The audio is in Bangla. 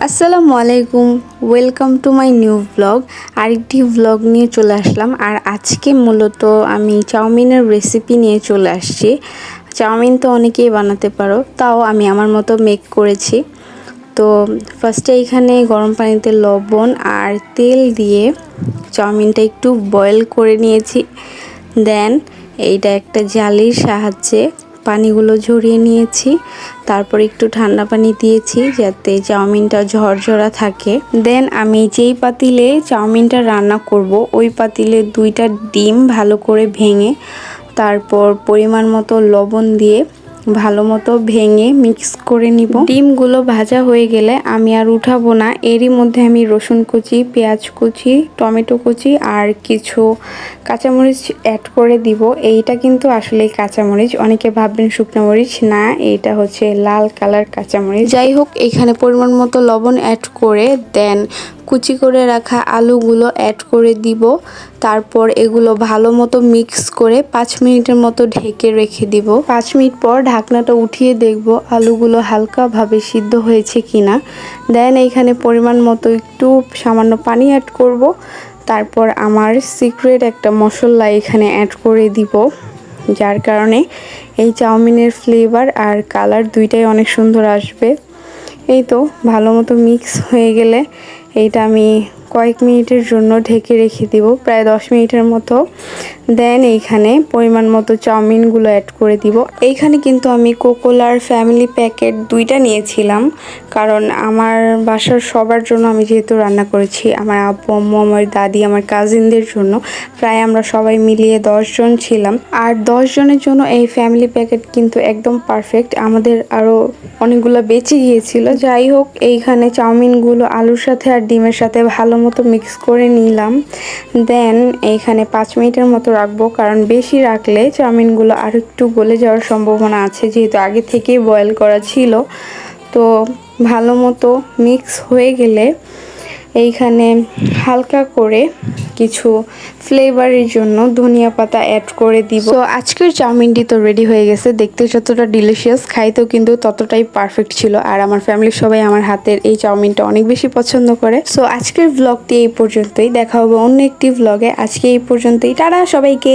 আসসালামু আলাইকুম, welcome to my new blog. আরেকটি ব্লগ নিয়ে চলে আসলাম। আর আজকে মূলত আমি চাউমিনের রেসিপি নিয়ে চলে আসছি। চাউমিন তো অনেকেই বানাতে পারো, তাও আমি আমার মতো মেক করেছি। তো ফার্স্টে এখানে গরম পানিতে লবণ আর তেল দিয়ে চাউমিনটা একটু বয়েল করে নিয়েছি। দেন এইটা একটা জালির সাহায্যে পানিগুলো ঝরিয়ে নিয়েছি। তারপর একটু ঠান্ডা পানি দিয়েছি যাতে চাউমিনটা ঝরঝরা থাকে। দেন আমি যেই পাতিলে চাউমিনটা রান্না করব ওই পাতিলে 2টা ডিম ভালো করে ভেঙে তারপর পরিমাণ মতো লবণ দিয়ে ভালো মতো ভেঙে মিক্স করে নিব। ডিমগুলো ভাজা হয়ে গেলে আমি আর উঠাবো না। এরই মধ্যে আমি রসুন কুচি, পেঁয়াজ কুচি, টমেটো কুচি আর কিছু কাঁচামরিচ অ্যাড করে দিব। এইটা কিন্তু আসলে কাঁচামরিচ, অনেকে ভাববেন শুকনো মরিচ, না এইটা হচ্ছে লাল কালার কাঁচামরিচ। যাই হোক, এখানে পরিমাণ মতো লবণ অ্যাড করে দেন কুচি করে রাখা আলুগুলো অ্যাড করে দিব। তারপর এগুলো ভালো মতো মিক্স করে 5 মিনিটের মতো ঢেকে রেখে দিব। 5 মিনিট পর ঢাকনাটা উঠিয়ে দেখব আলুগুলো হালকাভাবে সিদ্ধ হয়েছে কিনা। দেন এইখানে পরিমাণ মতো একটু সামান্য পানি অ্যাড করব। তারপর আমার সিক্রেট একটা মশলা এখানে অ্যাড করে দিব, যার কারণে এই চাউমিনের ফ্লেভার আর কালার দুইটাই অনেক সুন্দর আসবে। এই তো ভালো মতো মিক্স হয়ে গেলে এইটা আমি কয়েক মিনিটের জন্য ঢেকে রেখে দিব, প্রায় 10 মিনিটের মতো। দেন এইখানে পরিমাণ মতো চাউমিনগুলো অ্যাড করে দিব। এইখানে কিন্তু আমি কোকোলার ফ্যামিলি প্যাকেট 2টা নিয়েছিলাম, কারণ আমার বাসার সবার জন্য আমি যেহেতু রান্না করেছি, আমার আব্বু আম্মু, আমার দাদি, আমার কাজিনদের জন্য, প্রায় আমরা সবাই মিলিয়ে 10 জন ছিলাম। আর 10 জনের জন্য এই ফ্যামিলি প্যাকেট কিন্তু একদম পারফেক্ট। আমাদের আরও অনেকগুলো বেঁচে গিয়েছিল। যাই হোক, এইখানে চাউমিনগুলো আলুর সাথে আর ডিমের সাথে ভালো মতো মিক্স করে নিলাম। দেন এইখানে 5 মিনিটের মতো রাখবো, কারণ বেশি রাখলে চাউমিনগুলো আর একটু গলে যাওয়ার সম্ভাবনা আছে, যেহেতু আগে থেকেই বয়েল করা ছিল। তো ভালো মতো মিক্স হয়ে গেলে এইখানে হালকা করে কিছু ফ্লেভারের জন্য ধনিয়া পাতা অ্যাড করে দিব। তো আজকের চাউমিনটি তো রেডি হয়ে গেছে। দেখতে যতটা ডিলিশিয়াস, খাইতেও কিন্তু ততটাই পারফেক্ট ছিল। আর আমার ফ্যামিলির সবাই আমার হাতের এই চাউমিনটা অনেক বেশি পছন্দ করে। সো আজকের ব্লগটি এই পর্যন্তই। দেখা হবে অন্য একটি ব্লগে। আজকে এই পর্যন্তই। টাটা সবাইকে।